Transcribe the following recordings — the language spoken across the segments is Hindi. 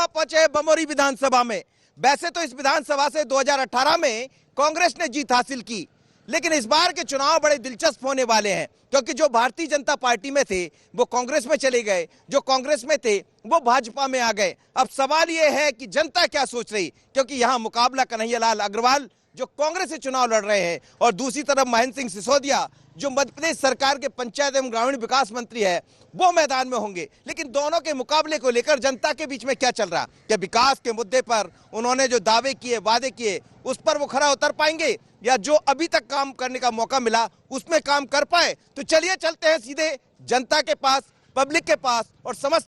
आप पहुंचे बमोरी विधानसभा में। वैसे तो इस विधानसभा से 2018 में कांग्रेस ने जीत हासिल की, लेकिन इस बार के चुनाव बड़े दिलचस्प होने वाले हैं, क्योंकि जो भारतीय जनता पार्टी में थे वो कांग्रेस में चले गए, जो कांग्रेस में थे वो भाजपा में आ गए। अब सवाल ये है कि जनता क्या सोच रही, क्योंकि यहाँ मुकाबला कन्हैयालाल अग्रवाल जो कांग्रेस से चुनाव लड़ रहे हैं और दूसरी तरफ महेंद्र सिंह सिसोदिया जो मध्य प्रदेश सरकार के पंचायत एवं ग्रामीण विकास मंत्री है वो मैदान में होंगे। लेकिन दोनों के मुकाबले को लेकर जनता के बीच में क्या चल रहा, क्या विकास के मुद्दे पर उन्होंने जो दावे किए, वादे किए, उस पर वो खरा उतर पाएंगे, या जो अभी तक काम करने का मौका मिला उसमें काम कर पाए? तो चलिए चलते हैं सीधे जनता के पास, पब्लिक के पास और समझ।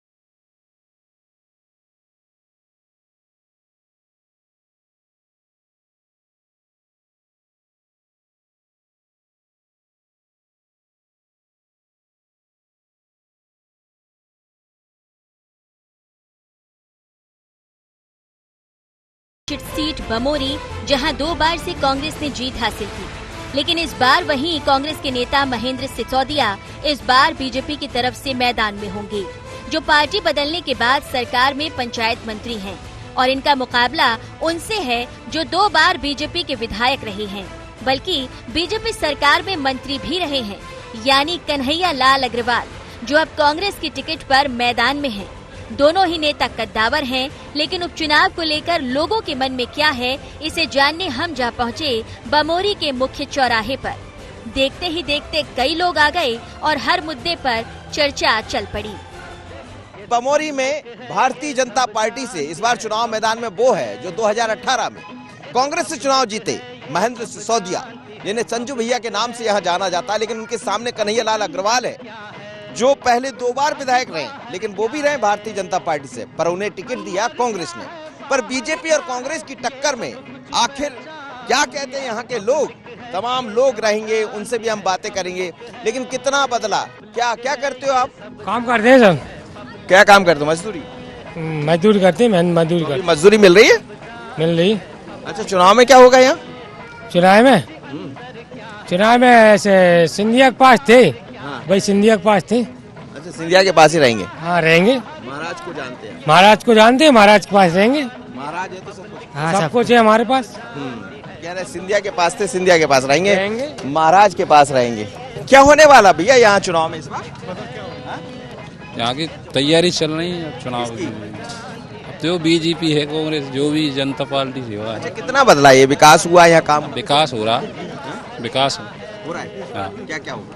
सीट बमोरी, जहां 2 बार से कांग्रेस ने जीत हासिल की, लेकिन इस बार वहीं कांग्रेस के नेता महेंद्र सिसोदिया इस बार बीजेपी की तरफ से मैदान में होंगे, जो पार्टी बदलने के बाद सरकार में पंचायत मंत्री हैं, और इनका मुकाबला उनसे है जो 2 बार बीजेपी के विधायक रहे हैं, बल्कि बीजेपी सरकार में मंत्री भी रहे हैं, यानी कन्हैयालाल अग्रवाल, जो अब कांग्रेस की टिकट पर मैदान में हैं। दोनों ही नेता कद्दावर हैं, लेकिन उपचुनाव को लेकर लोगों के मन में क्या है, इसे जानने हम जा पहुंचे बमोरी के मुख्य चौराहे पर। देखते ही देखते कई लोग आ गए और हर मुद्दे पर चर्चा चल पड़ी। बमोरी में भारतीय जनता पार्टी से इस बार चुनाव मैदान में वो है जो 2018 में कांग्रेस से चुनाव जीते, महेंद्र सिसोदिया, जिन्हें संजू भैया के नाम से यहाँ जाना जाता है। लेकिन उनके सामने कन्हैयालाल अग्रवाल है जो पहले 2 बार विधायक रहे, लेकिन वो भी रहे भारतीय जनता पार्टी से, पर उन्हें टिकट दिया कांग्रेस ने। पर बीजेपी और कांग्रेस की टक्कर में आखिर क्या कहते हैं यहाँ के लोग? तमाम लोग रहेंगे, उनसे भी हम बातें करेंगे। लेकिन कितना बदला, क्या क्या करते हो आप? काम करते हैं सर। क्या काम करते हो? मजदूरी? मजदूरी करते हैं, मजदूरी करते। मजदूरी मिल रही है? मिल रही। अच्छा, चुनाव में क्या होगा यहाँ? चुनाव में ऐसे सिंधिया के पास थे। हाँ। भाई सिंधिया के पास थे। अच्छा, सिंधिया के पास ही रहेंगे? हाँ, रहेंगे। महाराज को जानते हैं? महाराज को जानते हैं, महाराज के पास रहेंगे। महाराज है तो सब कुछ। हाँ, सब कुछ है हमारे पास। कह रहे सिंधिया के पास थे, सिंधिया के पास रहेंगे, महाराज के पास रहेंगे। क्या होने वाला भैया यहाँ चुनाव में इस बार? यहाँ की तैयारी चल रही है चुनाव की। जो बीजेपी है, कांग्रेस, जो भी जनता पार्टी से हुआ। अच्छा, कितना बदला ये? विकास हुआ यहाँ? काम विकास हो रहा, विकास हो रहा है। हाँ। क्या क्या होगा?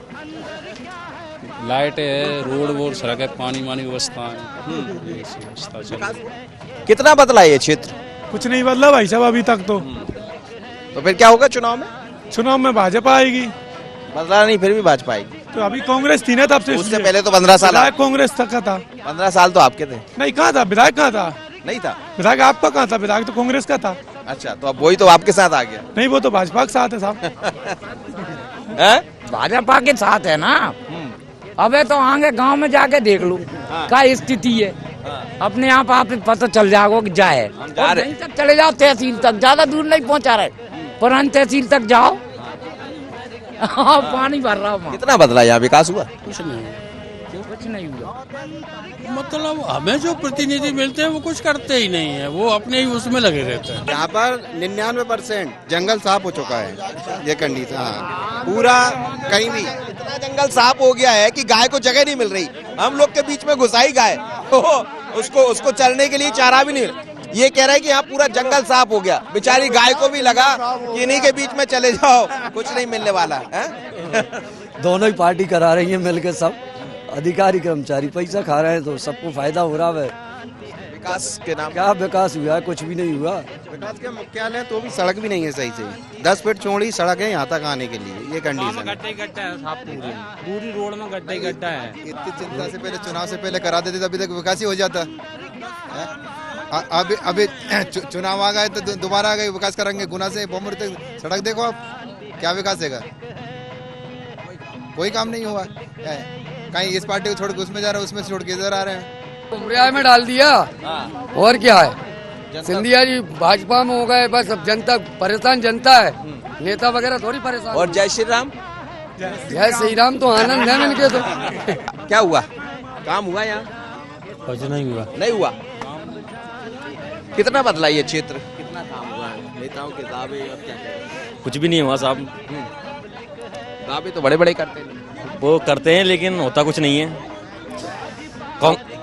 लाइट है, रोड वोड, सड़क, पानी वानी व्यवस्था है। कितना बदला ये क्षेत्र? कुछ नहीं बदला भाई साहब अभी तक तो फिर क्या होगा चुनाव में? चुनाव में भाजपा आएगी। बदला नहीं, फिर भी भाजपा आएगी। तो अभी कांग्रेस थी ना तब से। उससे पहले तो 15 साल कांग्रेस तक का था। 15 साल तो आपके थे? नहीं, कहाँ था विधायक? कहाँ था? नहीं था विधायक। आपका कहाँ था? विधायक तो कांग्रेस का था। अच्छा, तो अब वही तो आपके साथ आ गया? नहीं, वो तो भाजपा के साथ है साहब। भाजपा के साथ है ना। अबे तो आगे गांव में जाके देख लो क्या स्थिति है। अपने आप पता चल जाएगा कि जाए। यहीं तक चले जाओ, तहसील तक, ज्यादा दूर नहीं पहुंचा रहे, पुरानी तहसील तक जाओ। पानी भर रहा हूँ। कितना बदला यहाँ? विकास हुआ? कुछ नहीं हुआ। मतलब हमें जो प्रतिनिधि मिलते हैं वो कुछ करते ही नहीं है, वो अपने ही उसमें लगे रहते हैं। यहाँ पर 99% जंगल साफ हो चुका है, ये कंडीशन। हाँ, पूरा कहीं भी इतना जंगल साफ हो गया है कि गाय को जगह नहीं मिल रही। हम लोग के बीच में घुसाई गाय, उसको चरने के लिए चारा भी नहीं मिल। ये कह रहा है कि यहाँ पूरा जंगल साफ हो गया, बेचारी गाय को भी लगा कि इन्हीं के बीच में चले जाओ, कुछ नहीं मिलने वाला है। दोनों ही पार्टी करा रही है मिलकर, सब अधिकारी कर्मचारी पैसा खा रहे हैं, तो सबको फायदा हो रहा है। विकास के नाम क्या विकास हुआ है? कुछ भी नहीं हुआ। विकास के मुख्यालय तो भी सड़क भी नहीं है सही से। 10 फीट चौड़ी सड़क है यहाँ तक आने के लिए, ये कंडीशन है। गड्ढा है, पूरी रोड में गड्ढा है। इतनी चिंता से पहले, चुनाव से पहले करा देते अभी तक विकास ही हो जाता। अभी चुनाव आ गए तो दोबारा आ गए, विकास करेंगे। गुना से बमोरी तक सड़क देखो आप, क्या विकास है? कोई काम नहीं हुआ। कहीं इस पार्टी को छोड़ के उसमें जा रहे हैं, उसमें छोड़ के इधर आ रहे हैं। उमरिया में डाल दिया। और क्या है? सिंधिया जी भाजपा में हो गए, बस अब जनता परेशान। जनता है, नेता वगैरह थोड़ी परेशान। और जय श्री राम? जय श्री राम तो आनंद है इनके तो। क्या हुआ? काम हुआ यहाँ? कुछ नहीं हुआ। नहीं हुआ? कितना बदला ये क्षेत्र, कितना काम हुआ है, नेताओं के दावे और क्या कुछ भी नहीं हुआ साहब। दावे तो बड़े बड़े करते हैं, वो करते हैं लेकिन होता कुछ नहीं है।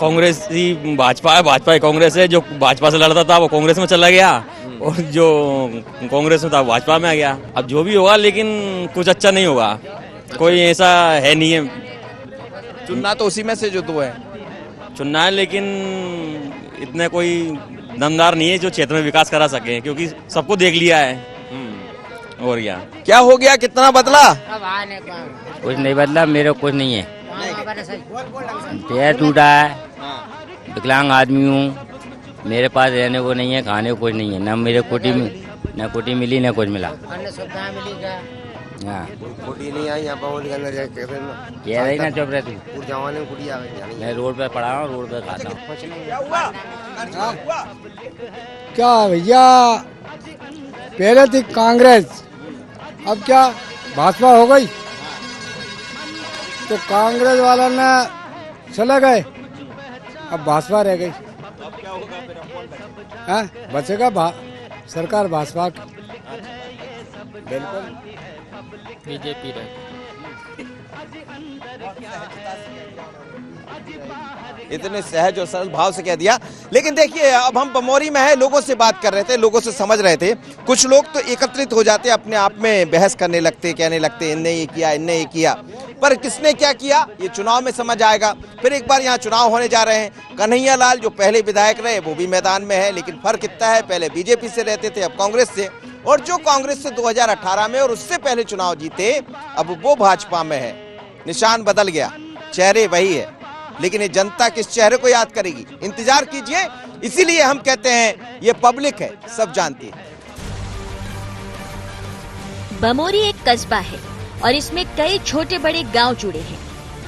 कांग्रेस ही भाजपा है, भाजपा ही कांग्रेस है। जो भाजपा से लड़ता था वो कांग्रेस में चला गया और जो कांग्रेस में था भाजपा में आ गया। अब जो भी होगा लेकिन कुछ अच्छा नहीं होगा, कोई ऐसा है नहीं है। चुनना तो उसी में से जो दो है, चुनना है लेकिन इतने कोई दमदार नहीं है जो क्षेत्र में विकास करा सके, क्योंकि सबको देख लिया है। और क्या हो गया, कितना बदला? कुछ नहीं बदला, मेरे को कुछ नहीं है। पैर टूटा है, विकलांग आदमी हूँ, मेरे पास रहने को नहीं है, खाने को कुछ नहीं है। ना मेरे कोटी में न कोटी मिली न कुछ मिला। हाँ कोटी नहीं आई यहाँ पर कह रही ना, चुप रह तू। मैं रोड पे पड़ा हूँ, रोड पे खाता हूँ। क्या भैया, पहले थी कांग्रेस, अब क्या भाजपा हो गई, तो कांग्रेस वाला ने चले गए, अब भाजपा रह गई। हाँ, बचेगा सरकार भाजपा की। बिल्कुल बीजेपी रहे। इतने सहज और सरल भाव से कह दिया। लेकिन देखिए, अब हम बमोरी में है, लोगों से बात कर रहे थे, लोगों से समझ रहे थे। कुछ लोग तो एकत्रित हो जाते, अपने आप में बहस करने लगते, कहने लगते इनने ये किया, इनने ये किया, पर किसने क्या किया ये चुनाव में समझ आएगा। फिर एक बार यहाँ चुनाव होने जा रहे हैं। कन्हैया लाल जो पहले विधायक रहे वो भी मैदान में है, लेकिन फर्क इतना है, पहले बीजेपी से रहते थे, अब कांग्रेस से, और जो कांग्रेस से 2018 में और उससे पहले चुनाव जीते, अब वो भाजपा में है। निशान बदल गया, चेहरे वही है, लेकिन ये जनता किस चेहरे को याद करेगी, इंतजार कीजिए। इसीलिए हम कहते हैं ये पब्लिक है, सब जानती है। बमोरी एक कस्बा है और इसमें कई छोटे बड़े गांव जुड़े हैं।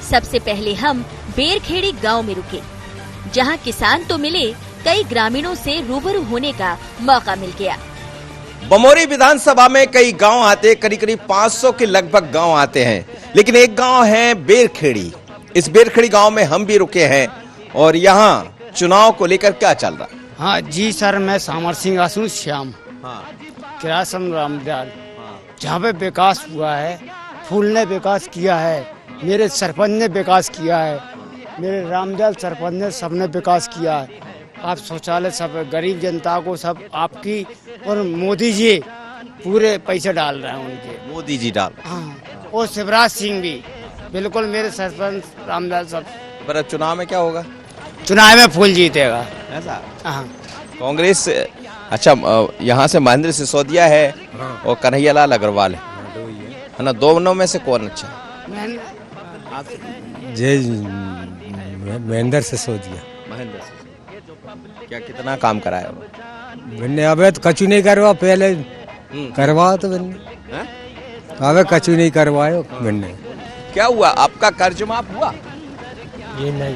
सबसे पहले हम बेरखेड़ी गांव में रुके, जहां किसान तो मिले, कई ग्रामीणों से रूबरू होने का मौका मिल गया। बमोरी विधानसभा में कई गांव आते, करीब करीब 500 के लगभग गांव आते हैं, लेकिन एक गांव है बेरखेड़ी। इस बेरखेड़ी गांव में हम भी रुके हैं और यहाँ चुनाव को लेकर क्या चल रहा है? हाँ जी सर, मैं सामर सिंह आसू श्याम, हाँ, किरासन रामदाल, जहाँ पे विकास हुआ है, फूल ने विकास किया है, मेरे सरपंच ने विकास किया है, मेरे रामदाल सरपंच ने सबने विकास किया है। आप शौचालय सब गरीब जनता को सब आपकी, और मोदी जी पूरे पैसे डाल रहे हैं उनके, मोदी जी डाल। हाँ, और शिवराज सिंह भी, बिल्कुल मेरे सरपंच रामदाल सब। पर चुनाव में क्या होगा? चुनाव में फूल जीतेगा ऐसा? हाँ, कांग्रेस, अच्छा, यहाँ से महेंद्र सिसोदिया है और कन्हैया लाल अग्रवाल है ना, दोनों में से कौन अच्छा? महेंद्र सिसोदिया। महेंद्र क्या कितना काम कराया मैंने? अब तो कचू नहीं करवा, पहले करवा तो मैंने, अब कचू नहीं करवायो मैंने। क्या हुआ, आपका कर्ज माफ हुआ? ये नहीं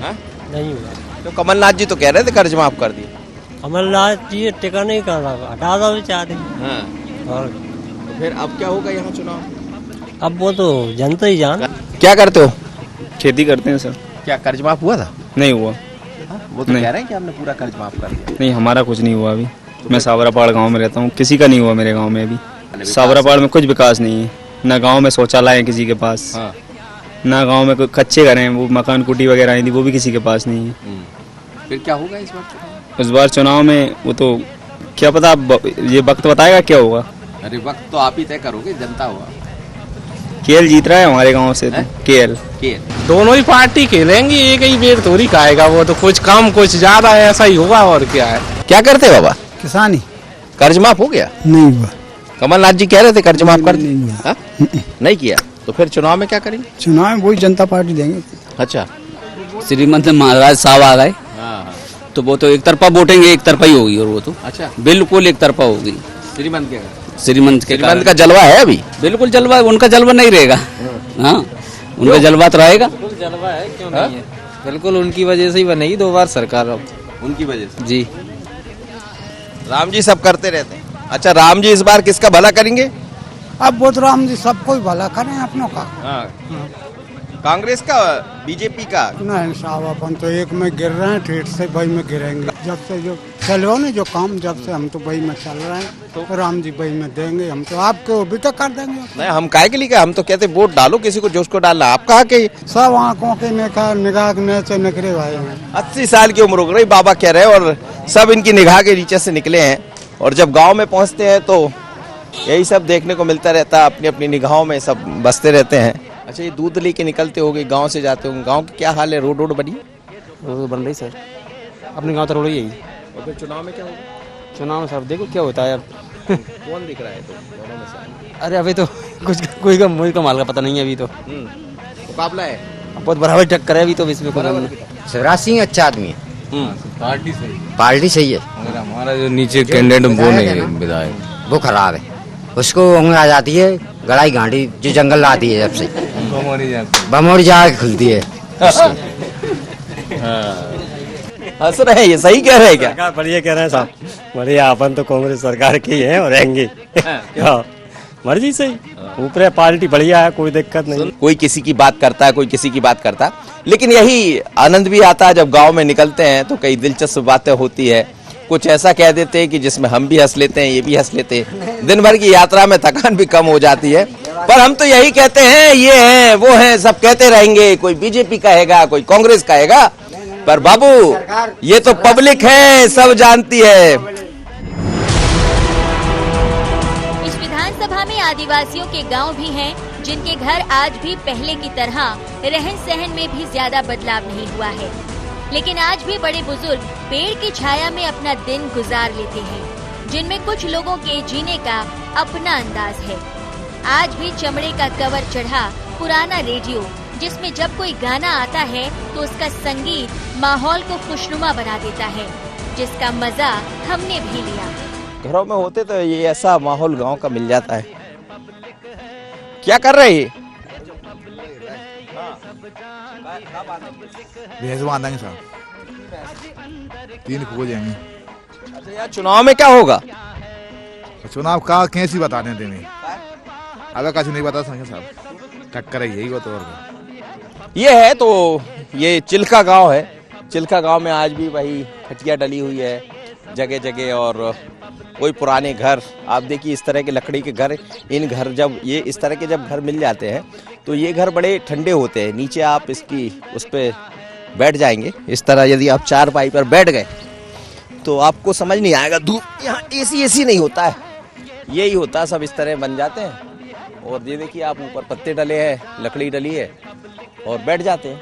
हुआ। तो कमलनाथ जी तो कह रहे थे कर्ज माफ कर दिए। कमलनाथ जी टिका नहीं कर रहा, हटा दो चाहते। और तो फिर अब क्या होगा यहाँ चुनाव? अब वो तो जनता ही जान। क्या करते हो? खेती करते हैं सर। क्या कर्ज माफ हुआ था? नहीं हुआ। वो तो कह रहे हैं कि हमने पूरा कर्ज माफ कर दिया। नहीं, हमारा कुछ नहीं हुआ अभी। मैं सावरापाड़ गांव में रहता हूँ, किसी का नहीं हुआ मेरे गांव में अभी। सावरापाड़ में कुछ विकास नहीं है, ना गांव में शौचालय है किसी के पास, ना गांव में कोई कच्चे घर हैं, वो मकान कुटी वगैरह आई थी, वो भी किसी के पास नहीं है। फिर क्या होगा इस बार? इस बार चुनाव में वो तो क्या पता, ये वक्त बताएगा क्या होगा। अरे वक्त तो आप ही तय करोगे, जनता होगा। केएल जीत रहा है हमारे गांव से तो। केएल दोनों ही पार्टी खेलेंगी, एक ही बेर थोड़ी खाएगा वो, तो कुछ कम कुछ ज्यादा है, ऐसा ही होगा। और क्या है? क्या करते बाबा? किसानी। कर्ज माफ हो गया? नहीं हुआ। कमलनाथ जी कह रहे थे कर्ज माफ कर दिया, नहीं किया। तो फिर चुनाव में क्या करेंगे? चुनाव में वही जनता पार्टी देंगे। अच्छा, श्रीमंत महाराज साहब आ गए तो वो तो एक तरफा वोटेंगे, एक तरफा ही होगी। और वो तो अच्छा, बिल्कुल एक तरफा होगी। श्रीमंत के श्रीमंत का जलवा है अभी? बिल्कुल जलवा, उनका जलवा नहीं रहेगा। हाँ, उनका जलवा तो रहेगा। जलवा है, क्यों नहीं है? बिल्कुल उनकी वजह से ही बनेगी 2 बार सरकार। अब उनकी वजह से जी, राम जी सब करते रहते हैं। अच्छा, राम जी इस बार किसका भला करेंगे? अब वो तो राम जी सबको ही भला करें अपनों का। कांग्रेस का, बीजेपी का? नहीं साहब, अपन तो एक में गिर रहे हैं, ठेठ से वही में गिरेंगे। जब से जो चलो ना जो काम, जब से हम तो वही में चल रहे हैं, तो राम जी वही में देंगे। हम तो आपको भी तो कर देंगे। नहीं, हम काहे के लिए, हम तो कहते वोट डालो किसी को जिसको डालना। आप कहा कि सब आंखों के निगाह नीचे निकले भाई हैं। 80 साल की उम्र हो गई बाबा कह रहे, और सब इनकी निगाह के नीचे से निकले हैं। और जब गांव में पहुंचते हैं तो यही सब देखने को मिलता रहता है, अपनी अपनी निगाहों में सब बसते रहते हैं। अच्छा, ये दूध लेके निकलते होगे, गांव से जाते होंगे, गांव की क्या हाल है? रोड बनी? रोड बन रही सर, अपने गांव तो रोड यही। और फिर चुनाव में क्या होगा? चुनाव में सर देखो क्या होता है अब। कौन दिख रहा है तो दोनों में से? अरे अभी तो कुछ कोई का माल का पता नहीं है अभी तो। मुकाबला है, बहुत बराबर टक्कर है अभी तो इसमें। शिवराज सिंह अच्छा आदमी है, पार्टी सही है। हमारा जो नीचे कैंडिडेट वो नहीं है, विधायक वो खराब है, उसको उंगली आ जाती है, गड़ाई घाटी जो जंगल लाती है, जब से बमोरी जाके खुलती है। हंस रहे हैं, ये सही कह रहे हैं क्या? बढ़िया कह रहे हैं साहब, बढ़िया। अपन तो कांग्रेस सरकार की है और रहेंगे। मर्जी सही, ऊपर पार्टी बढ़िया है, कोई दिक्कत नहीं। कोई किसी की बात करता है, कोई किसी की बात करता है, लेकिन यही आनंद भी आता है जब गांव में निकलते हैं तो कई दिलचस्प बातें होती है। कुछ ऐसा कह देते हैं कि जिसमें हम भी हंस लेते हैं, ये भी हंस लेते हैं। दिन भर की यात्रा में थकान भी कम हो जाती है। पर हम तो यही कहते हैं, ये है वो है, सब कहते रहेंगे। कोई बीजेपी कहेगा, कोई कांग्रेस कहेगा, पर बाबू ये तो पब्लिक है, सब जानती है। इस विधानसभा में आदिवासियों के गांव भी हैं, जिनके घर आज भी पहले की तरह रहन सहन में भी ज्यादा बदलाव नहीं हुआ है। लेकिन आज भी बड़े बुजुर्ग पेड़ की छाया में अपना दिन गुजार लेते हैं, जिनमें कुछ लोगों के जीने का अपना अंदाज है। आज भी चमड़े का कवर चढ़ा पुराना रेडियो, जिसमें जब कोई गाना आता है तो उसका संगीत माहौल को खुशनुमा बना देता है, जिसका मजा हमने भी लिया। घरों में होते तो ये ऐसा माहौल गांव का मिल जाता है। क्या कर रहे हैं? भैंस बांधेंगे साहब, 3 खो जाएंगे। अच्छा, यार चुनाव में क्या होगा? चुनाव का कैसी बताने देने, अगर कुछ नहीं बता सके साहब, टक्कर है यही। वो तो ये है तो ये चिल्का गांव है। चिल्का गांव में आज भी वही खटिया डली हुई है जगह जगह, और कोई पुराने घर। आप देखिए इस तरह के लकड़ी के घर, इन घर जब ये इस तरह के जब घर मिल जाते हैं तो ये घर बड़े ठंडे होते हैं। नीचे आप इसकी उस पे बैठ जाएंगे, इस तरह यदि आप चारपाई पर बैठ गए तो आपको समझ नहीं आएगा। धूप यहाँ एसी नहीं होता है, यही होता है, सब इस तरह बन जाते हैं। और ये देखिए आप ऊपर पत्ते डले हैं, लकड़ी डली है, और बैठ जाते हैं।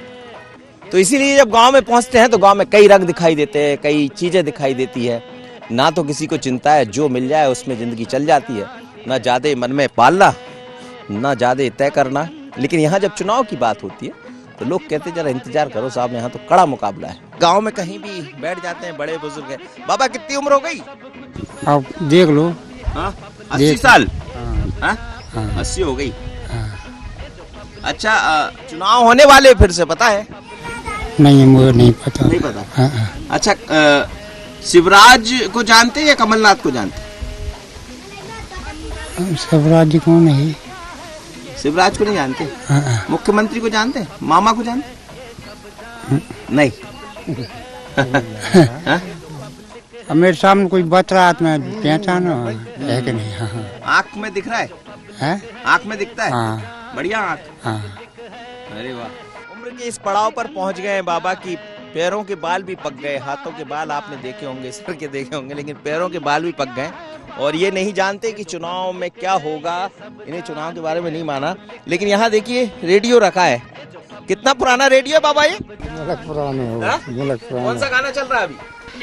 तो इसीलिए जब गांव में पहुंचते हैं तो गांव में कई रंग दिखाई देते हैं, कई चीजें दिखाई देती है। ना तो किसी को चिंता है, जो मिल जाए उसमें जिंदगी चल जाती है। ना ज्यादा मन में पालना, ना ज्यादा तय करना। लेकिन यहाँ जब चुनाव की बात होती है तो लोग कहते हैं जरा इंतजार करो साहब, यहाँ तो कड़ा मुकाबला है। गांव में कहीं भी बैठ जाते हैं, बड़े बुजुर्ग हैं। बाबा कितनी उम्र हो गई? अब देख लो। 80 साल? 80 हो गई। अच्छा, चुनाव होने वाले फिर से, पता है? नहीं, मुझे नहीं पता। नहीं पता? अच्छा, शिवराज को जानते हैं या कमलनाथ को जानते हैं? शिवराज जी कौन है? शिवराज को नहीं जानते? मुख्यमंत्री को जानते हैं? मामा को जानते? नहीं। मेरे सामने कोई बच रहा है, मैं पहचाना है कि नहीं? आँख में दिख रहा है? आँख में दिखता है? बढ़िया आँख। अरे वाह। उम्र के इस पड़ाव पर पहुंच गए हैं बाबा की पैरों के बाल भी पक गए। हाथों के बाल आपने देखे होंगे, सर के देखे होंगे, लेकिन पैरों के बाल भी पक गए। और ये नहीं जानते कि चुनाव में क्या होगा। इन्हें चुनाव के बारे में नहीं माना। लेकिन यहाँ देखिए रेडियो रखा है। कितना पुराना रेडियो है बाबा ये? पुराना। कौन सा गाना चल रहा है अभी?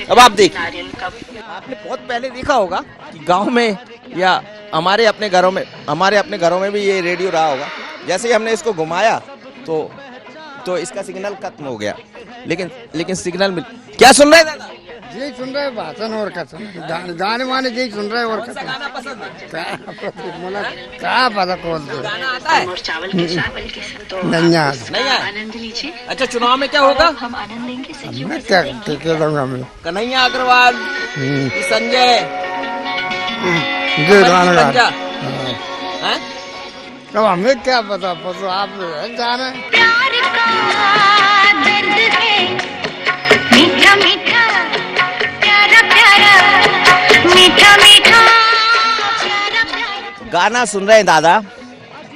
अब आप देखिए, आपने बहुत पहले देखा होगा कि गांव में या हमारे अपने घरों में भी ये रेडियो रहा होगा। जैसे ही हमने इसको घुमाया तो इसका सिग्नल खत्म हो गया। लेकिन सिग्नल मिल। क्या सुन रहे दादा? यही सुन रहे भाषण और गाने वाने यही सुन रहे। और गाना पसंद है? क्या पता कौन गाना आता है? नहीं आनंद लीजिए। अच्छा, चुनाव में क्या होगा? हम आनंद लेंगे। मैं क्या दूंगा मैं? कन्हैया अग्रवाल, संजय, अब हमें क्या पता, आप जाने। दर्द है, मीठा मीठा प्यारा प्यारा, मीठा मीठा प्यारा प्यारा। गाना सुन रहे हैं दादा,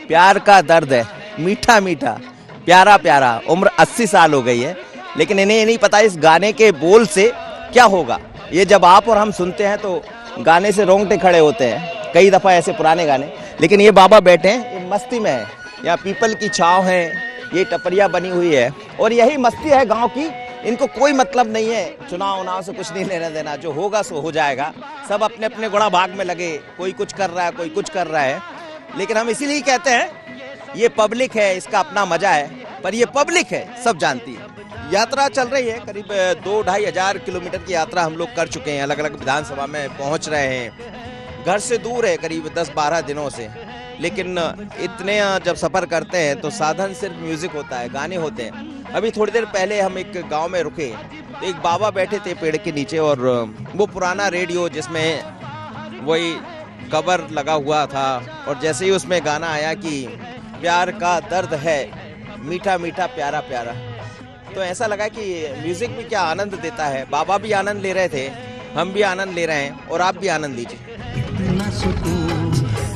प्यार का दर्द है, मीठा मीठा प्यारा प्यारा। उम्र 80 साल हो गई है, लेकिन इन्हें ये नहीं पता इस गाने के बोल से क्या होगा। ये जब आप और हम सुनते हैं तो गाने से रोंगटे खड़े होते हैं, कई दफ़ा ऐसे पुराने गाने। लेकिन ये बाबा बैठे हैं, ये मस्ती में है, यहाँ पीपल की छाँव है, ये टपरिया बनी हुई है और यही मस्ती है गाँव की। इनको कोई मतलब नहीं है चुनाव उनाव से, कुछ नहीं लेना देना, जो होगा सो हो जाएगा। सब अपने अपने गुणा भाग में लगे, कोई कुछ कर रहा है, कोई कुछ कर रहा है। लेकिन हम इसीलिए कहते हैं ये पब्लिक है, इसका अपना मजा है, पर ये पब्लिक है, सब जानती है। यात्रा चल रही है, करीब 2-2.5 हजार किलोमीटर की यात्रा हम लोग कर चुके हैं, अलग अलग विधानसभा में पहुंच रहे हैं। घर से दूर है करीब 10-12 दिनों से, लेकिन इतने जब सफ़र करते हैं तो साधन सिर्फ म्यूज़िक होता है, गाने होते हैं। अभी थोड़ी देर पहले हम एक गांव में रुके, तो एक बाबा बैठे थे पेड़ के नीचे और वो पुराना रेडियो जिसमें वही कवर लगा हुआ था, और जैसे ही उसमें गाना आया कि प्यार का दर्द है, मीठा मीठा प्यारा प्यारा, तो ऐसा लगा कि म्यूज़िक भी क्या आनंद देता है। बाबा भी आनंद ले रहे थे, हम भी आनंद ले रहे हैं और आप भी आनंद लीजिए। इतना सुकून,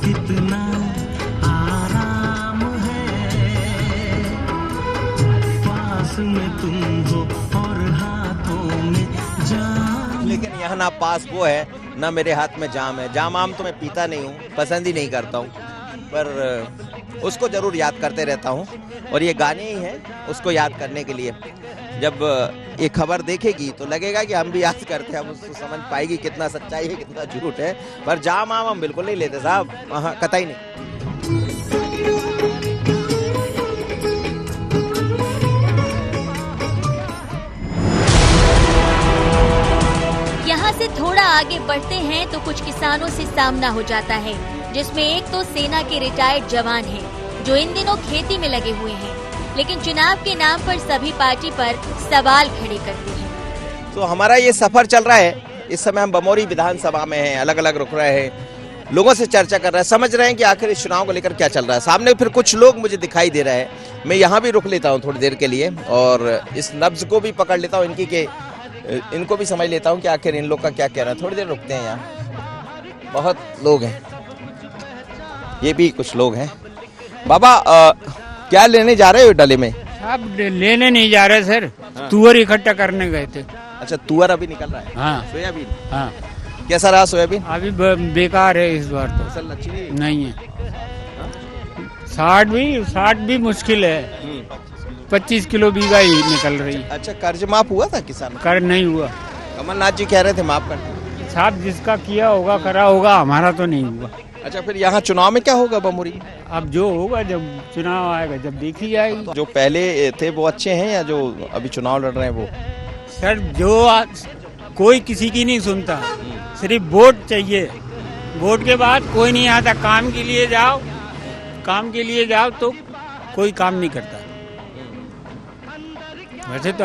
इतना आराम है, पास में तुम हो और हाथों में जाम। लेकिन यहाँ ना पास वो है, ना मेरे हाथ में जाम है। जाम आम तो मैं पीता नहीं हूँ, पसंद ही नहीं करता हूँ, पर उसको जरूर याद करते रहता हूँ। और ये गाने ही हैं उसको याद करने के लिए। जब ये खबर देखेगी तो लगेगा कि हम भी याद करते हैं, हम उसको समझ पाएगी कितना सच्चाई है, कितना झूठ है। पर जाम आम हम बिल्कुल नहीं लेते साहब, हाँ कतई नहीं। यहाँ से थोड़ा आगे बढ़ते हैं तो कुछ किसानों से सामना हो जाता है, जिसमें एक तो सेना के रिटायर्ड जवान हैं, जो इन दिनों खेती में लगे हुए हैं, लेकिन चुनाव के नाम पर सभी पार्टी पर सवाल खड़े करते हैं। तो हमारा ये सफर चल रहा है, इस समय हम बमोरी विधानसभा में हैं, अलग अलग रुक रहे हैं, लोगों से चर्चा कर रहे हैं, समझ रहे हैं कि आखिर इस चुनाव को लेकर क्या चल रहा है। सामने फिर कुछ लोग मुझे दिखाई दे रहे हैं, मैं यहाँ भी रुक लेता हूँ थोड़ी देर के लिए और इस नब्ज को भी पकड़ लेता हूँ इनकी, के इनको भी समझ लेता हूँ कि आखिर इन लोग का क्या कहना है। थोड़ी देर रुकते हैं, यहाँ बहुत लोग हैं, ये भी कुछ लोग हैं। बाबा क्या लेने जा रहे हो डले में? अब लेने नहीं जा रहे सर, तुअर इकट्ठा करने गए थे। अच्छा, तुअर अभी निकल रहा है? हाँ। सोयाबीन? हाँ। कैसा रहा सोयाबीन? अभी बेकार है इस बार तो, फसल अच्छी नहीं है। 60 भी मुश्किल है, 25 किलो बीघा ही निकल रही। अच्छा, कर्ज माफ हुआ था किसान? कर्ज नहीं हुआ, कमलनाथ जी कह रहे थे माफ करना। साहब जिसका किया होगा करा होगा, हमारा तो नहीं हुआ। अच्छा, फिर यहाँ चुनाव में क्या होगा बमोरी? अब जो होगा जब चुनाव आएगा जब देखी जाएगी। जो पहले थे वो अच्छे हैं या जो अभी चुनाव लड़ रहे हैं वो? सर जो कोई किसी की नहीं सुनता, सिर्फ वोट चाहिए, वोट के बाद कोई नहीं आता। काम के लिए जाओ तो कोई काम नहीं करता। वैसे तो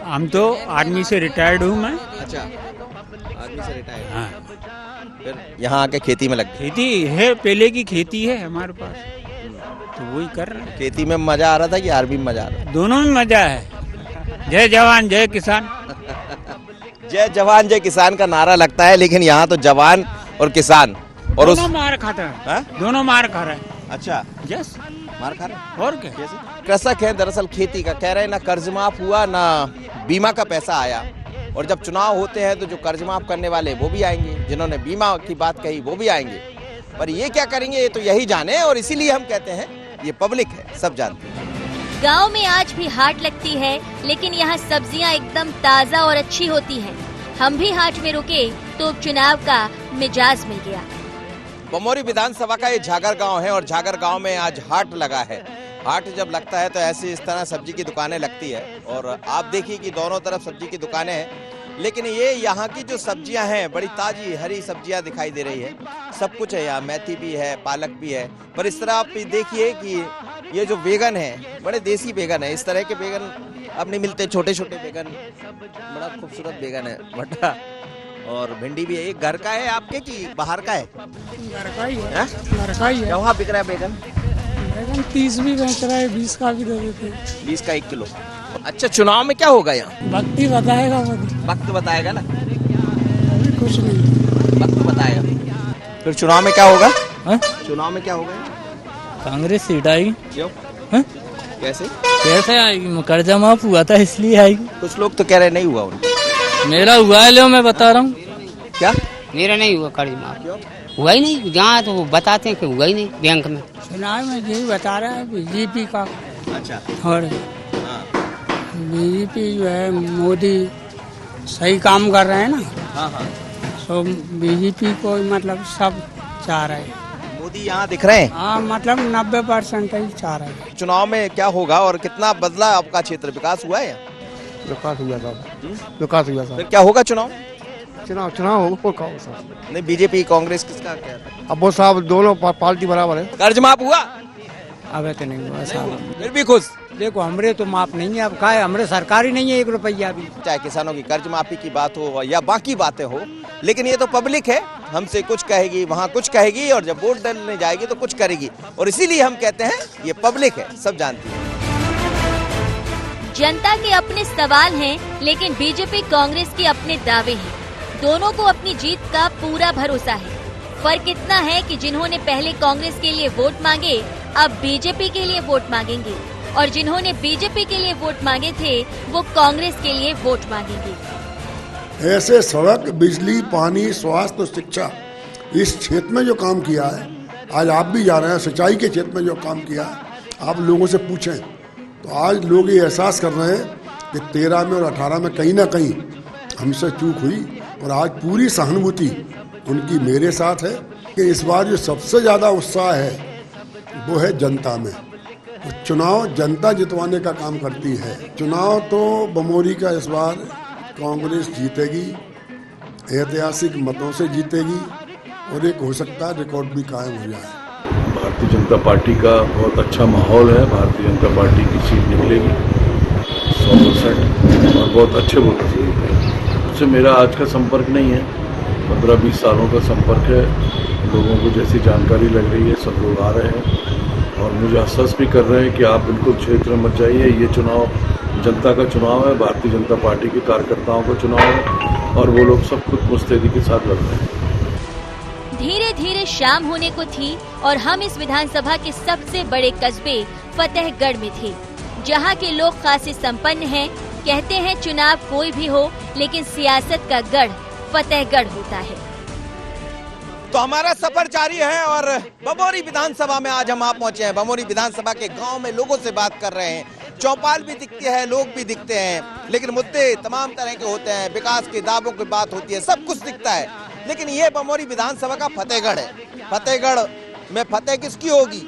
हम तो आर्मी से रिटायर्ड हूँ मैं। अच्छा, आर्मी से रिटायर्ड? हाँ। फिर यहाँ आके खेती में लग गए? खेती है, पहले की खेती है हमारे पास, तो वही कर रहे हैं। खेती में मजा आ रहा था कि आर्मी में मजा आ रहा था? दोनों में मजा है। जय जवान जय किसान। जय जवान जय किसान का नारा लगता है, लेकिन यहाँ तो जवान और किसान और दोनों मार खाता है। दोनों मार खा रहे हैं। अच्छा, यस, मार खा रहे हैं। और क्या? कृषक है दरअसल खेती का, कह रहे हैं ना कर्ज माफ हुआ ना बीमा का पैसा आया। और जब चुनाव होते हैं तो जो कर्ज माफ करने वाले वो भी आएंगे, जिन्होंने बीमा की बात कही वो भी आएंगे, पर ये क्या करेंगे ये तो यही जाने। और इसीलिए हम कहते हैं ये पब्लिक है, सब जानते हैं। गांव में आज भी हाट लगती है, लेकिन यहाँ सब्जियाँ एकदम ताज़ा और अच्छी होती हैं। हम भी हाट में रुके तो चुनाव का मिजाज मिल गया। बमोरी विधानसभा का ये झागर गांव है और झागर गांव में आज हाट लगा है। हाट जब लगता है तो ऐसी इस तरह सब्जी की दुकानें लगती है और आप देखिए कि दोनों तरफ सब्जी की दुकानें हैं, लेकिन ये यहाँ की जो सब्जियां हैं बड़ी ताजी हरी सब्जियां दिखाई दे रही है। सब कुछ है यहाँ, मेथी भी है, पालक भी है, पर इस तरह आप देखिए कि ये जो बैगन है बड़े देसी बैगन है। इस तरह के बैगन अब नहीं मिलते, छोटे छोटे बैगन, बड़ा खूबसूरत बैगन है बड़ा। और भिंडी भी है। ये घर का है आपके कि बाहर का है? घर का ही है। घर का ही है। वहाँ बिक रहा है बैगन? बैगन 30 भी बेच रहा है, 20 का भी दे देते। 20 का 1 किलो। अच्छा, चुनाव में क्या होगा यहाँ? वक्त ही बताएगा, वक्त बताएगा ना, अभी कुछ नहीं, वक्त बताएगा। फिर चुनाव में क्या होगा? चुनाव में क्या होगा? कांग्रेस सीट आएगी। क्यों? कैसे कैसे आएगी? कर्जा माफ हुआ था इसलिए आएगी। कुछ लोग तो कह रहे नहीं हुआ उनका। मेरा हुआ है, लो मैं बता रहा हूँ। क्या? मेरा नहीं हुआ कर्ज माफ, हुआ ही नहीं। जहाँ तो वो बताते हैं कि हुआ ही नहीं बैंक में। चुनाव में यही बता रहा है बीजेपी का। अच्छा। और बीजेपी जो है, मोदी सही काम कर रहे हैं ना। हाँ हाँ। तो बीजेपी को मतलब सब चाह रहे हैं। मोदी यहाँ दिख रहे हैं? हाँ, मतलब 90% ही चाह रहे हैं। चुनाव में क्या होगा और कितना बदला आपका क्षेत्र? विकास हुआ है? विकास हुआ था, विकास हुआ था। फिर क्या होगा चुनाव? चुनाव होगा नहीं, बीजेपी कांग्रेस किसका क्या था? अब वो साहब दोनों पार्टी बराबर है। कर्ज माफ हुआ? अबे तो नहीं हुआ साहब। फिर भी खुश? देखो, हमरे तो माफ नहीं है। अब का है, हमरे सरकारी नहीं है 1 रुपया भी। चाहे किसानों की कर्ज माफी की बात हो या बाकी बातें हो, लेकिन ये तो पब्लिक है, हमसे कुछ कहेगी, वहाँ कुछ कहेगी, और जब वोट डालने जाएगी तो कुछ करेगी। और इसीलिए हम कहते हैं ये पब्लिक है, सब जानती है। जनता के अपने सवाल हैं, लेकिन बीजेपी कांग्रेस के अपने दावे हैं। दोनों को अपनी जीत का पूरा भरोसा है। फर्क इतना है कि जिन्होंने पहले कांग्रेस के लिए वोट मांगे, अब बीजेपी के लिए वोट मांगेंगे, और जिन्होंने बीजेपी के लिए वोट मांगे थे, वो कांग्रेस के लिए वोट मांगेंगे। ऐसे सड़क, बिजली, पानी, स्वास्थ्य, शिक्षा, इस क्षेत्र में जो काम किया है, आज आप भी जा रहे हैं, सिंचाई के क्षेत्र में जो काम किया है, आप लोगों से पूछें तो आज लोग ये एहसास कर रहे हैं कि 13 में और 18 में कहीं ना कहीं हमसे चूक हुई, और आज पूरी सहानुभूति उनकी मेरे साथ है कि इस बार जो सबसे ज़्यादा उत्साह है वो है जनता में। तो चुनाव जनता जितवाने का काम करती है। चुनाव तो बमोरी का इस बार कांग्रेस जीतेगी, ऐतिहासिक मतों से जीतेगी, और एक हो सकता है रिकॉर्ड भी कायम हो जाए। भारतीय जनता पार्टी का बहुत अच्छा माहौल है। भारतीय जनता पार्टी की सीट निकलेगी 100% और बहुत अच्छे वोटों से निकलेगी। उससे मेरा आज का संपर्क नहीं है, 15-20 सालों का संपर्क है। लोगों को जैसी जानकारी लग रही है सब लोग आ रहे हैं और मुझे आश्वस्त भी कर रहे हैं कि आप बिल्कुल क्षेत्र में मत जाइए, ये चुनाव जनता का चुनाव है, भारतीय जनता पार्टी के कार्यकर्ताओं का चुनाव है और वो लोग सब खुद मुस्तैदी के साथ लड़ रहे हैं। धीरे धीरे शाम होने को थी और हम इस विधानसभा के सबसे बड़े कस्बे फतेहगढ़ में थे, जहां के लोग खासे संपन्न हैं। कहते हैं चुनाव कोई भी हो, लेकिन सियासत का गढ़ फतेहगढ़ होता है। तो हमारा सफर जारी है और बमोरी विधानसभा में आज हम आप पहुंचे हैं। बमोरी विधानसभा के गांव में लोगों से बात कर रहे हैं। चौपाल भी दिखते हैं, लोग भी दिखते हैं, लेकिन मुद्दे तमाम तरह के होते हैं। विकास के दावों की बात होती है, सब कुछ दिखता है। लेकिन ये बमोरी विधानसभा का फतेहगढ़ है। फतेहगढ़ में फतेह किसकी होगी?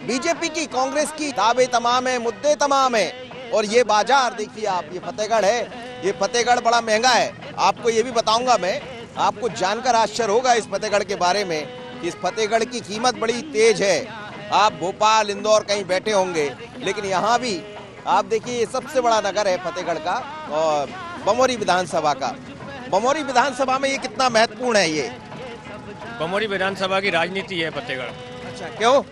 बीजेपी की, कांग्रेस की। दावे तमाम है, मुद्दे तमाम है। और ये बाजार देखिए आप, ये फतेहगढ़ है। ये फतेहगढ़ बड़ा महंगा है। आपको ये भी बताऊंगा मैं, आपको जानकर आश्चर्य होगा इस फतेहगढ़ के बारे में कि इस फतेहगढ़ की कीमत बड़ी तेज है। आप भोपाल, इंदौर कहीं बैठे होंगे, लेकिन यहाँ भी आप देखिए ये सबसे बड़ा नगर है फतेहगढ़ का और बमोरी विधानसभा का। बमोरी विधानसभा में ये कितना महत्वपूर्ण है? ये बमोरी विधानसभा की राजनीति है फतेहगढ़। अच्छा, क्यों?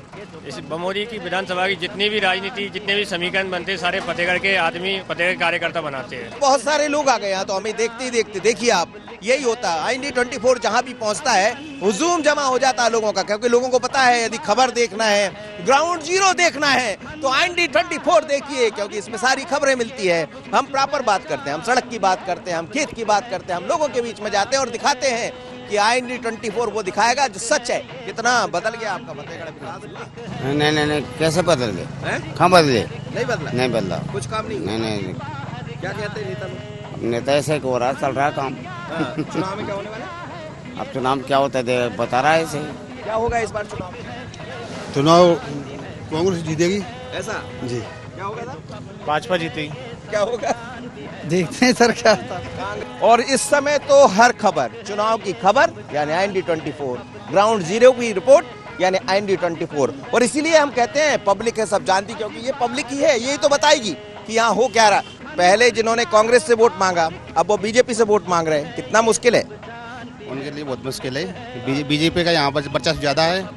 इस बमोरी की विधानसभा की जितनी भी राजनीति, जितने भी समीकरण बनते हैं, सारे फतेहगढ़ के आदमी, फतेहगढ़ कार्यकर्ता बनाते हैं। बहुत सारे लोग आ गए यहाँ, तो हमें देखते ही देखते देखिए आप, यही होता है। IND24 जहाँ भी पहुँचता है हुजूम जमा हो जाता है लोगों का, क्योंकि लोगों को पता है यदि खबर देखना है, ग्राउंड जीरो देखना है तो IND24 देखिए, क्योंकि इसमें सारी खबरें मिलती है। हम प्रॉपर बात करते हैं, हम सड़क की बात करते हैं, हम खेत की बात करते हैं, हम लोगों के बीच में जाते हैं और दिखाते हैं कि IND24 वो दिखाएगा जो सच है। कितना बदल गया आपका फतेहगढ़ विकास? नहीं, कैसे बदल गए? कहाँ बदले? नहीं बदला। नहीं बदला, कुछ काम नहीं? नहीं। क्या कहते हैं नेता लोग? नेता ऐसे हो रहा, चल रहा काम। चुनाव में क्या होने वाला है? अब चुनाव क्या होता है बता रहा है ऐसे। क्या होगा इस बार चुनाव? चुनाव कांग्रेस जीतेगी। ऐसा जी। क्या होगा था? भाजपा जीतेगी। क्या होगा? देखते हैं सर क्या होता है। और इस समय तो हर खबर, चुनाव की खबर यानी IND24, ग्राउंड जीरो की रिपोर्ट यानी IND24। और इसीलिए हम कहते हैं पब्लिक है, सब जानती, क्योंकि ये पब्लिक ही है, यही तो बताएगी कि यहाँ हो क्या रहा। पहले जिन्होंने कांग्रेस से वोट मांगा, अब वो बीजेपी से वोट मांग रहे हैं। कितना मुश्किल है उनके लिए? बहुत मुश्किल है। बीजेपी का यहाँ पर वर्चस्व ज्यादा है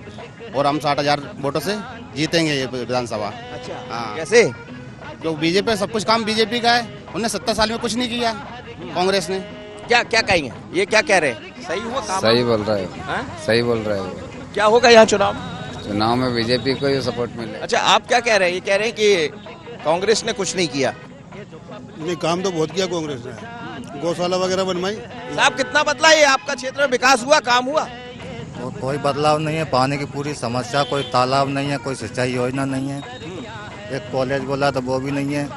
और हम 60,000 वोटों से जीतेंगे ये विधानसभा। अच्छा, हाँ। कैसे? जो बीजेपी, सब कुछ काम बीजेपी का है, उन्होंने 70 साल में कुछ नहीं किया कांग्रेस ने। क्या क्या कहेंगे, ये क्या कह रहे हैं? सही हुआ काम? सही बोल रहे हो, हाँ? सही बोल रहे हो। क्या होगा यहाँ चुनाव? चुनाव में बीजेपी को ही सपोर्ट मिले। अच्छा, आप क्या कह रहे हैं? ये कह रहे हैं कि कांग्रेस ने कुछ नहीं किया। नहीं, काम तो बहुत किया कांग्रेस ने, गौशाला वगैरह बनवाई। साहब, कितना बदला ये आपका क्षेत्र में? विकास हुआ, काम हुआ? तो कोई बदलाव नहीं है, पानी की पूरी समस्या, कोई तालाब नहीं है, कोई सिंचाई योजना नहीं है, एक कॉलेज बोला तो वो भी नहीं है,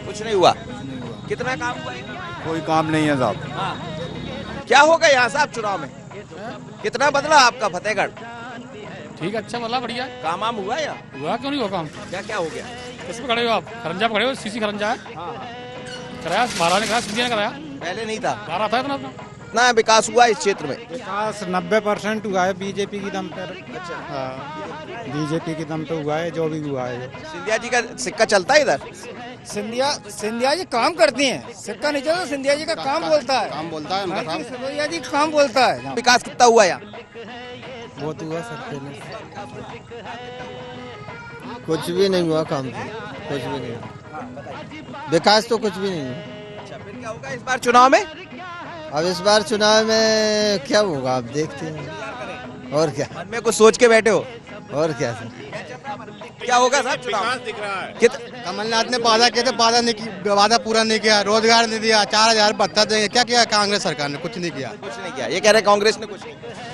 कुछ नहीं हुआ। कितना काम हुआ? कोई काम नहीं है साहब। हाँ। क्या होगा यहाँ साहब चुनाव में? कितना बदला आपका फतेहगढ़? ठीक है, अच्छा बदला, बढ़िया। काम वाम हुआ या? हुआ क्यों नहीं हुआ काम? क्या क्या हो गया? किस पे खड़े हो आप? खरंजा पे खड़े हो? सीसी खरंजा है, कराया महाराज ने, कराया सिंधिया ने कराया, पहले नहीं था। आ रहा था इतना। कितना विकास हुआ इस क्षेत्र में? विकास 90% हुआ है बीजेपी की दम पर। बीजेपी की दम पे हुआ है जो भी हुआ है। सिंधिया जी का सिक्का चलता है इधर? सिंधिया जी काम करती हैं, सिक्का नहीं चलता, सिंधिया जी का काम बोलता है। काम बोलता है उनका काम। सिंधिया जी काम बोलता है। विकास कितना हुआ यहाँ? बहुत हुआ सर, पहले कुछ भी नहीं हुआ काम तो, कुछ भी नहीं हुआ। विकास तो कुछ भी नहीं हुआ। अच्छा, फिर क्या होगा इस बार चुनाव में? अब इस बार चुनाव में क्या होगा आप देखते हैं। और क्या मन में कुछ सोच के बैठे हो? और क्या सर, क्या होगा साहब चुनाव? दिख रहा है। कमलनाथ ने वादा किया था, वादा पूरा नहीं किया, रोजगार नहीं दिया, 4,000 भत्ता देंगे, क्या किया कांग्रेस सरकार ने? कुछ नहीं किया। कुछ नहीं किया, ये कह रहे कांग्रेस ने कुछ नहीं किया।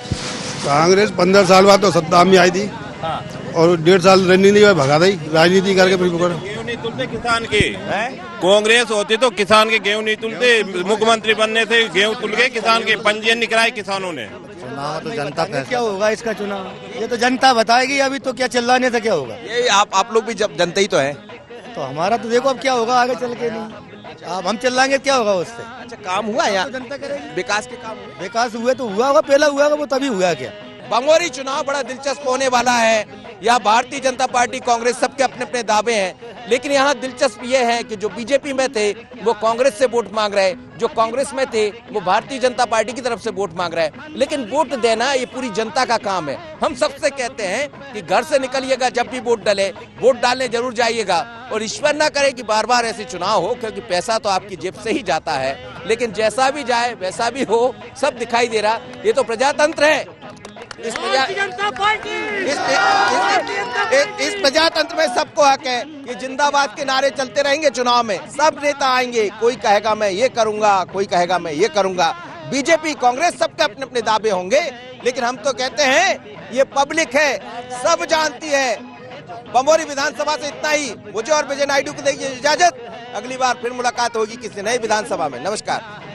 कांग्रेस 15 साल बाद तो सत्ता में आई थी। हाँ। और 1.5 साल राजनीति में भगा दी, राजनीति करके फिर गेहूं नहीं तुलते किसान के। कांग्रेस होती तो किसान के गेहूं नहीं तुलते, मुख्यमंत्री बनने से गेहूं तुल गए किसान के, पंजीयन निकलाए किसानों ने। चुनाव तो जनता क्या होगा इसका चुनाव, ये तो जनता बताएगी। अभी तो क्या चिल्लाने से क्या होगा? ये आप लोग भी जब जनता ही तो है। तो हमारा तो देखो अब क्या होगा आगे चल के। नहीं, अब हम चिल्लाएंगे क्या होगा उससे? अच्छा, काम हुआ यहाँ? जनता करेगी। विकास के काम हुए? विकास हुए तो हुआ होगा, पहला हुआ होगा, वो तभी हुआ क्या? बमोरी चुनाव बड़ा दिलचस्प होने वाला है। यहाँ भारतीय जनता पार्टी, कांग्रेस, सबके अपने अपने दावे हैं, लेकिन यहाँ दिलचस्प ये है कि जो बीजेपी में थे वो कांग्रेस से वोट मांग रहे, जो कांग्रेस में थे वो भारतीय जनता पार्टी की तरफ से वोट मांग रहे हैं। लेकिन वोट देना ये पूरी जनता का काम है। हम सबसे कहते हैं कि घर से निकलिएगा, जब भी वोट डले, वोट डालने जरूर जाइएगा, और ईश्वर ना करे कि बार बार ऐसे चुनाव हो, क्योंकि पैसा तो आपकी जेब से ही जाता है। लेकिन जैसा भी जाए वैसा भी हो, सब दिखाई दे रहा। ये तो प्रजातंत्र है। इस प्रजातंत्र में सबको हक है। ये जिंदाबाद के नारे चलते रहेंगे चुनाव में। सब नेता आएंगे, कोई कहेगा मैं ये करूंगा, कोई कहेगा मैं ये करूंगा। बीजेपी, कांग्रेस, सबके अपने अपने दावे होंगे, लेकिन हम तो कहते हैं ये पब्लिक है, सब जानती है। बमोरी विधानसभा से इतना ही। मुझे और विजय नायडू को दीजिए इजाजत। अगली बार फिर मुलाकात होगी किसी नई विधानसभा में। नमस्कार।